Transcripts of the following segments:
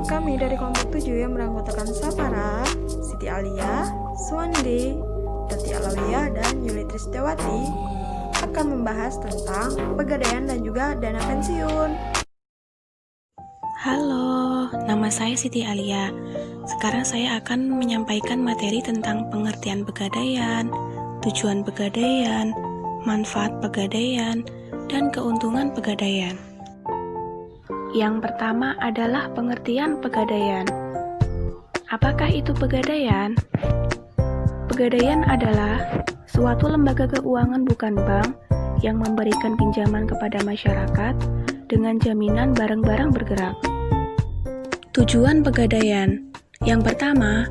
Kami dari kelompok 7 yang beranggotakan Sapara, Siti Alia, Suwandi, Tati Alawiyah, dan Yuli Tristewati akan membahas tentang pegadaian dan juga dana pensiun. Halo, nama saya Siti Alia. Sekarang saya akan menyampaikan materi tentang pengertian pegadaian, tujuan pegadaian, manfaat pegadaian, dan keuntungan pegadaian. Yang pertama adalah pengertian pegadaian. Apakah itu pegadaian? Pegadaian adalah suatu lembaga keuangan bukan bank yang memberikan pinjaman kepada masyarakat dengan jaminan barang-barang bergerak. Tujuan pegadaian yang pertama,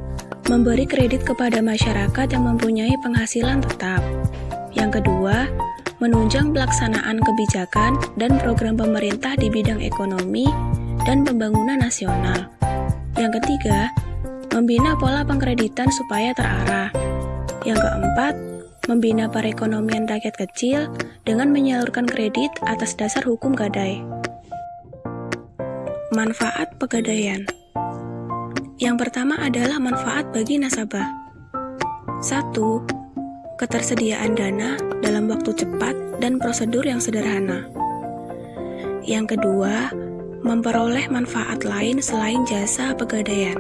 memberi kredit kepada masyarakat yang mempunyai penghasilan tetap. Yang kedua, menunjang pelaksanaan kebijakan dan program pemerintah di bidang ekonomi dan pembangunan nasional. Yang ketiga, membina pola pengkreditan supaya terarah. Yang keempat, membina perekonomian rakyat kecil dengan menyalurkan kredit atas dasar hukum gadai. Manfaat pegadaian. Yang pertama adalah manfaat bagi nasabah. 1. Ketersediaan dana dalam waktu cepat dan prosedur yang sederhana. Yang kedua, memperoleh manfaat lain selain jasa pegadaian.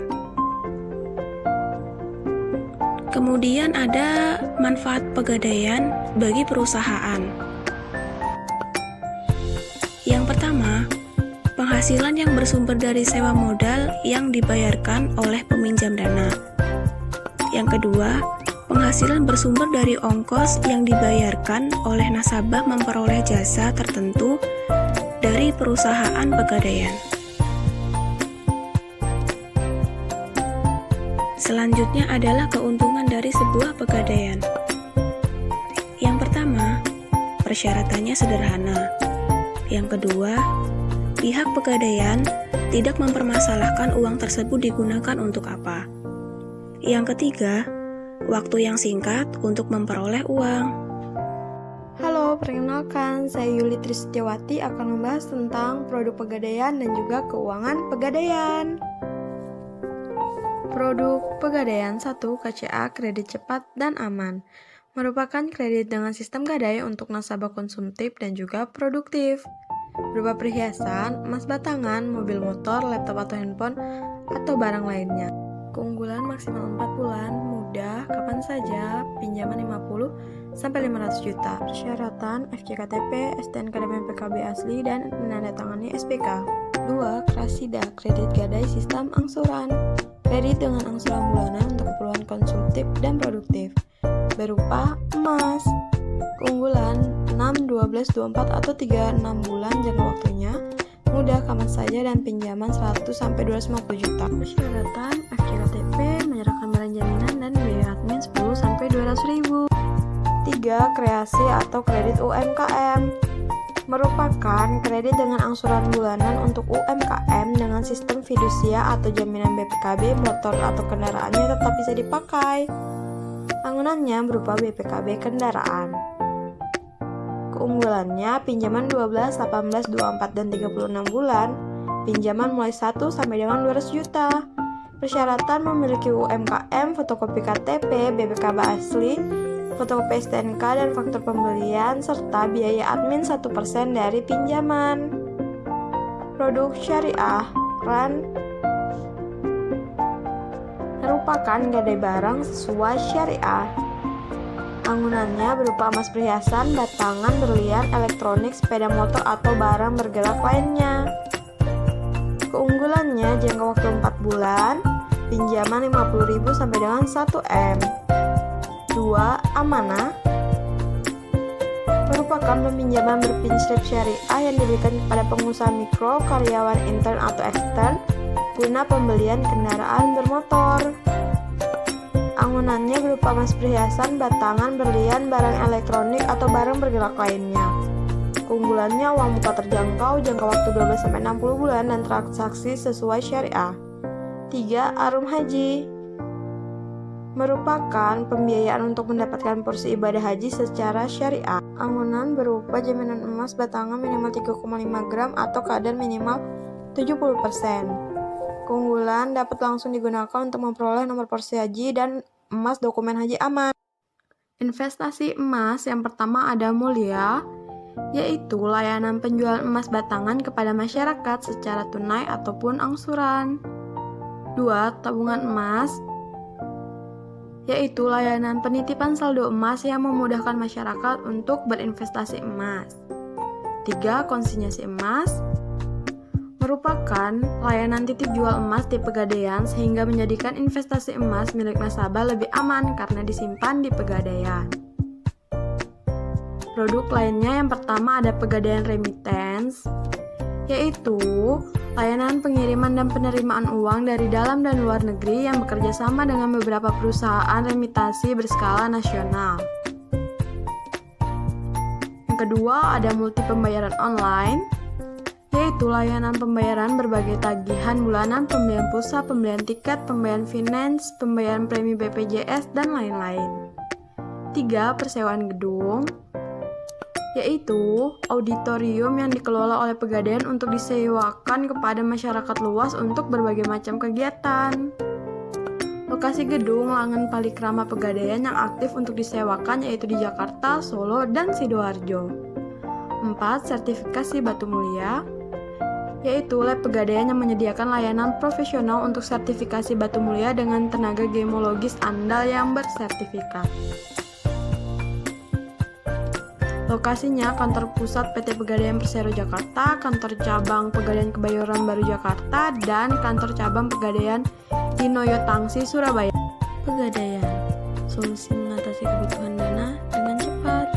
Kemudian ada manfaat pegadaian bagi perusahaan. Yang pertama, penghasilan yang bersumber dari sewa modal yang dibayarkan oleh peminjam dana. Yang kedua, penghasilan bersumber dari ongkos yang dibayarkan oleh nasabah memperoleh jasa tertentu dari perusahaan pegadaian. Selanjutnya adalah keuntungan dari sebuah pegadaian. Yang pertama, persyaratannya sederhana. Yang kedua, pihak pegadaian tidak mempermasalahkan uang tersebut digunakan untuk apa. Yang ketiga, waktu yang singkat untuk memperoleh uang. Halo, perkenalkan, saya Yuli Tristewati akan membahas tentang produk pegadaian dan juga keuangan pegadaian. Produk pegadaian 1. KCA kredit cepat dan aman merupakan kredit dengan sistem gadai untuk nasabah konsumtif dan juga produktif, berupa perhiasan, emas batangan, mobil motor, laptop atau handphone, atau barang lainnya. Keunggulan maksimal 4 bulan, mudah, kapan saja, pinjaman 50-500 juta. Persyaratan FCKTP, STNK dan PKB asli, dan menandatangani SPK. 2. Krasida, kredit gadai sistem angsuran. Kredit dengan angsuran bulanan untuk keperluan konsumtif dan produktif, berupa emas. Keunggulan 6, 12, 24, atau 36 bulan jangka waktunya, mudah, kapan saja, dan pinjaman 100-250 juta. Persyaratan FCKTP, menyerahkan barang jaminan dan biaya admin 10-200 ribu. 3. Kreasi atau kredit UMKM merupakan kredit dengan angsuran bulanan untuk UMKM dengan sistem fidusia atau jaminan BPKB motor atau kendaraannya tetap bisa dipakai. Bangunannya berupa BPKB kendaraan. Keunggulannya pinjaman 12, 18, 24, dan 36 bulan, pinjaman mulai 1 sampai dengan 200 juta. Persyaratan memiliki UMKM, fotokopi KTP, BPKB asli, fotokopi STNK dan faktur pembelian, serta biaya admin 1% dari pinjaman. Produk syariah RAN merupakan gadai barang sesuai syariah. Bangunannya berupa emas perhiasan, batangan, berlian, elektronik, sepeda motor, atau barang bergerak lainnya. Keunggulannya jangka waktu 4 bulan, pinjaman 50.000 sampai dengan 1 M. 2. Amanah merupakan peminjaman berprinsip syariah yang diberikan kepada pengusaha mikro, karyawan intern atau ekstern guna pembelian kendaraan bermotor. Bangunannya berupa emas perhiasan, batangan, berlian, barang elektronik, atau barang bergerak lainnya. Keunggulannya uang muka terjangkau, jangka waktu 12-60 bulan, dan transaksi sesuai syariah. 3. Arum haji merupakan pembiayaan untuk mendapatkan porsi ibadah haji secara syariah. Bangunan berupa jaminan emas batangan minimal 3,5 gram atau kadar minimal 70%. bulan dapat langsung digunakan untuk memperoleh nomor porsi haji dan emas dokumen haji aman. Investasi emas yang pertama ada Mulia, yaitu layanan penjualan emas batangan kepada masyarakat secara tunai ataupun angsuran. 2. Tabungan emas, yaitu layanan penitipan saldo emas yang memudahkan masyarakat untuk berinvestasi emas. 3. Konsinyasi emas, merupakan layanan titip jual emas di Pegadaian sehingga menjadikan investasi emas milik nasabah lebih aman karena disimpan di Pegadaian. Produk lainnya yang pertama ada Pegadaian Remittance, yaitu layanan pengiriman dan penerimaan uang dari dalam dan luar negeri yang bekerja sama dengan beberapa perusahaan remitasi berskala nasional. Yang kedua ada multi pembayaran online, yaitu layanan pembayaran berbagai tagihan bulanan, pembelian pulsa, pembelian tiket, pembayaran finance, pembayaran premi BPJS, dan lain-lain. 3. Persewaan gedung, yaitu auditorium yang dikelola oleh Pegadaian untuk disewakan kepada masyarakat luas untuk berbagai macam kegiatan. Lokasi gedung Langen Palikrama Pegadaian yang aktif untuk disewakan yaitu di Jakarta, Solo, dan Sidoarjo. 4. Sertifikasi Batu Mulia, yaitu lab Pegadaian yang menyediakan layanan profesional untuk sertifikasi batu mulia dengan tenaga gemologis andal yang bersertifikat. Lokasinya kantor pusat PT Pegadaian Persero Jakarta, kantor cabang Pegadaian Kebayoran Baru Jakarta, dan kantor cabang Pegadaian Dinoyo Tangsi Surabaya. Pegadaian, solusi mengatasi kebutuhan dana dengan cepat,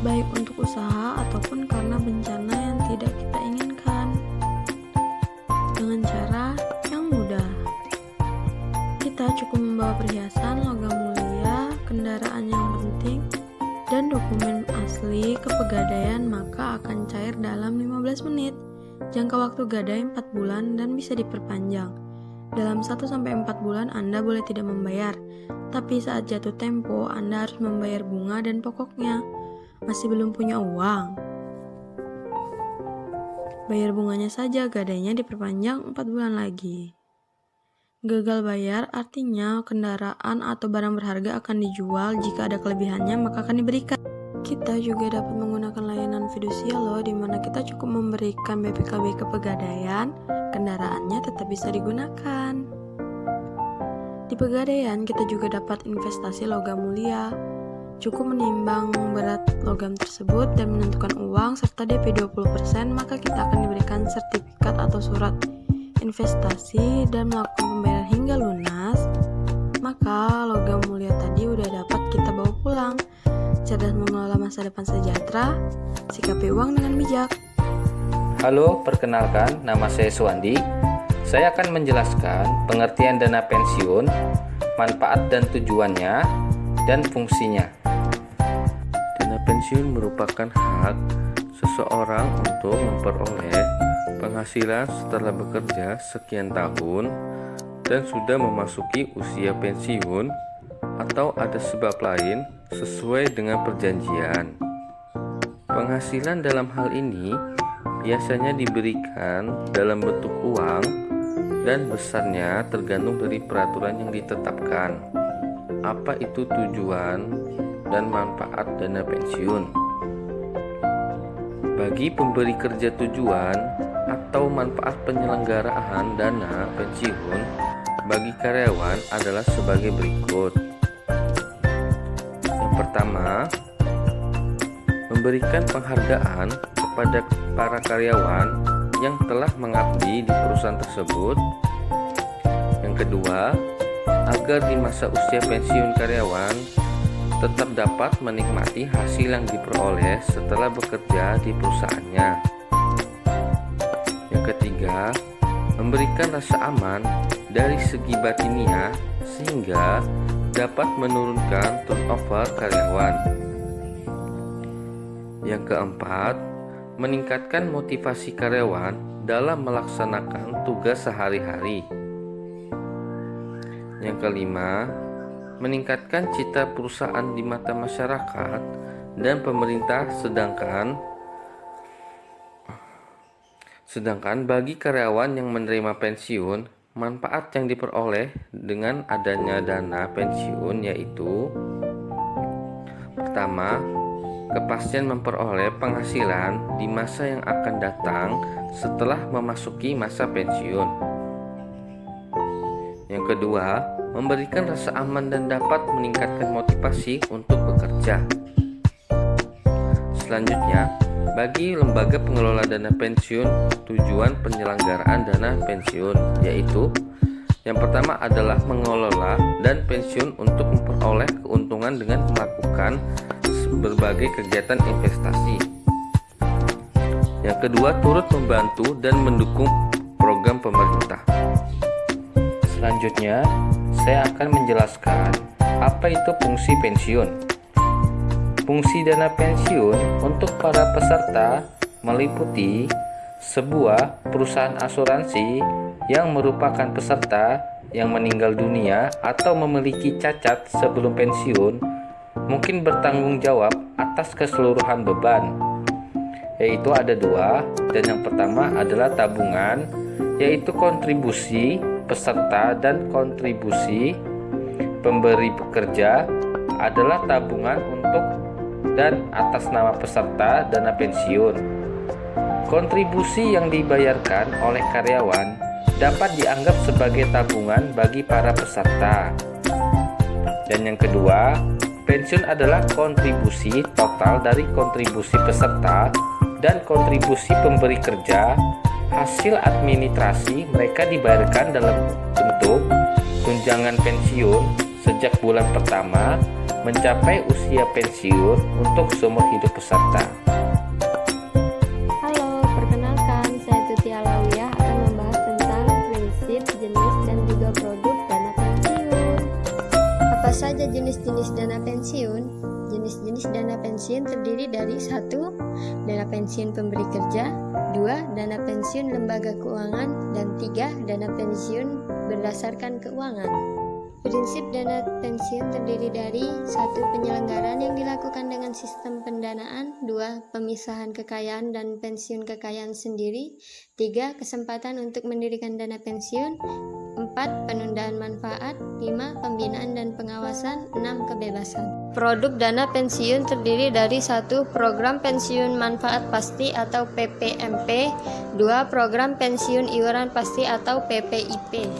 baik untuk usaha ataupun karena bencana yang tidak kita inginkan, dengan cara yang mudah. Kita cukup membawa perhiasan, logam mulia, kendaraan yang penting, dan dokumen asli ke Pegadaian, maka akan cair dalam 15 menit. Jangka waktu gadai 4 bulan dan bisa diperpanjang. Dalam 1-4 bulan Anda boleh tidak membayar, tapi saat jatuh tempo Anda harus membayar bunga dan pokoknya. Masih belum punya uang? Bayar bunganya saja, gadainya diperpanjang 4 bulan lagi. Gagal bayar artinya kendaraan atau barang berharga akan dijual, jika ada kelebihannya maka akan diberikan. Kita juga dapat menggunakan layanan fidusia loh, di mana kita cukup memberikan BPKB ke Pegadaian, kendaraannya tetap bisa digunakan. Di Pegadaian kita juga dapat investasi logam mulia. Cukup menimbang berat logam tersebut dan menentukan uang serta DP 20%, maka kita akan diberikan sertifikat atau surat investasi dan melakukan pembayaran hingga lunas. Maka logam mulia tadi udah dapat kita bawa pulang. Cerdas mengelola masa depan sejahtera, sikapi uang dengan bijak. Halo, perkenalkan, nama saya Suwandi. Saya akan menjelaskan pengertian dana pensiun, manfaat dan tujuannya, dan fungsinya. Dana pensiun merupakan hak seseorang untuk memperoleh penghasilan setelah bekerja sekian tahun dan sudah memasuki usia pensiun atau ada sebab lain sesuai dengan perjanjian. Penghasilan dalam hal ini biasanya diberikan dalam bentuk uang dan besarnya tergantung dari peraturan yang ditetapkan. Apa itu tujuan dan manfaat dana pensiun? Bagi pemberi kerja, tujuan atau manfaat penyelenggaraan dana pensiun bagi karyawan adalah sebagai berikut. Yang pertama, memberikan penghargaan kepada para karyawan yang telah mengabdi di perusahaan tersebut. Yang kedua, agar di masa usia pensiun karyawan tetap dapat menikmati hasil yang diperoleh setelah bekerja di perusahaannya. Yang ketiga, memberikan rasa aman dari segi batiniah sehingga dapat menurunkan turnover karyawan. Yang keempat, meningkatkan motivasi karyawan dalam melaksanakan tugas sehari-hari. Yang kelima, meningkatkan citra perusahaan di mata masyarakat Sedangkan bagi karyawan yang menerima pensiun, manfaat yang diperoleh dengan adanya dana pensiun yaitu: pertama, kepastian memperoleh penghasilan di masa yang akan datang setelah memasuki masa pensiun. Yang kedua, memberikan rasa aman dan dapat meningkatkan motivasi untuk bekerja. Selanjutnya, bagi lembaga pengelola dana pensiun, tujuan penyelenggaraan dana pensiun yaitu: yang pertama adalah mengelola dan pensiun untuk memperoleh keuntungan dengan melakukan berbagai kegiatan investasi. Yang kedua, turut membantu dan mendukung program pemerintah. Selanjutnya, saya akan menjelaskan apa itu fungsi pensiun. Fungsi dana pensiun untuk para peserta meliputi sebuah perusahaan asuransi yang merupakan peserta yang meninggal dunia atau memiliki cacat sebelum pensiun mungkin bertanggung jawab atas keseluruhan beban, yaitu ada dua, dan yang pertama adalah tabungan, yaitu kontribusi peserta, dan kontribusi pemberi pekerja adalah tabungan untuk dan atas nama peserta dana pensiun. Kontribusi yang dibayarkan oleh karyawan dapat dianggap sebagai tabungan bagi para peserta. Dan yang kedua, pensiun adalah kontribusi total dari kontribusi peserta dan kontribusi pemberi kerja. Hasil administrasi mereka dibayarkan dalam bentuk tunjangan pensiun sejak bulan pertama mencapai usia pensiun untuk seumur hidup peserta. Halo, perkenalkan, saya Tuti Alawiyah akan membahas tentang prinsip, jenis, dan juga produk dana pensiun. Apa saja jenis-jenis dana pensiun? Jenis-jenis dana pensiun terdiri dari 1. Dana pensiun pemberi kerja, 2. Dana pensiun lembaga keuangan, dan 3. Dana pensiun berdasarkan keuangan. Prinsip dana pensiun terdiri dari 1. Penyelenggaraan yang dilakukan dengan sistem pendanaan, 2. Pemisahan kekayaan dan pensiun kekayaan sendiri, 3. Kesempatan untuk mendirikan dana pensiun, 4. Penundaan manfaat, 5. Pembinaan dan pengawasan, 6. Kebebasan. Produk dana pensiun terdiri dari 1. Program pensiun manfaat pasti atau PPMP, 2. Program pensiun iuran pasti atau PPIP.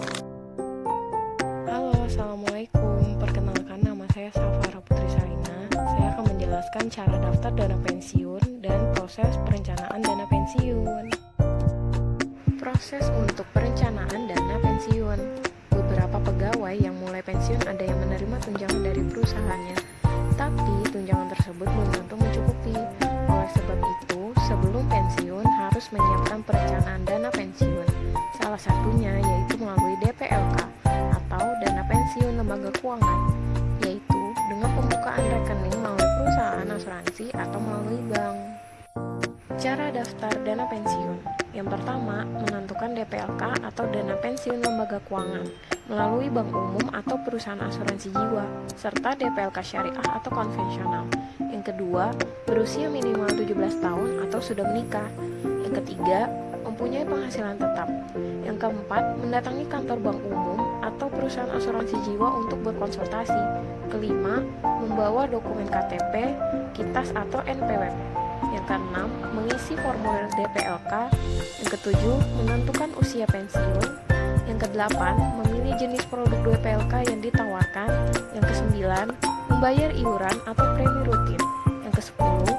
Halo, assalamualaikum. Perkenalkan, nama saya Safara Putri Salina. Saya akan menjelaskan cara daftar dana pensiun dan proses perencanaan dana pensiun. Proses untuk perencanaan dana pensiun. Beberapa pegawai yang mulai pensiun ada yang menerima tunjangan dari perusahaannya, tapi tunjangan tersebut belum tentu mencukupi. Oleh sebab itu, sebelum pensiun harus menyiapkan perencanaan dana pensiun. Salah satunya yaitu melalui DPLK atau dana pensiun lembaga keuangan, yaitu dengan pembukaan rekening melalui perusahaan asuransi atau melalui bank. Cara daftar dana pensiun. Yang pertama, menentukan DPLK atau dana pensiun lembaga keuangan melalui bank umum atau perusahaan asuransi jiwa, serta DPLK syariah atau konvensional. Yang kedua, berusia minimal 17 tahun atau sudah menikah. Yang ketiga, mempunyai penghasilan tetap. Yang keempat, mendatangi kantor bank umum atau perusahaan asuransi jiwa untuk berkonsultasi. Kelima, membawa dokumen KTP, KITAS atau NPWP. Yang keenam, mengisi formulir DPLK. Yang ketujuh, menentukan usia pensiun. Yang kedelapan, memilih jenis produk DPLK yang ditawarkan. Yang kesembilan, membayar iuran atau premi rutin. Yang kesepuluh,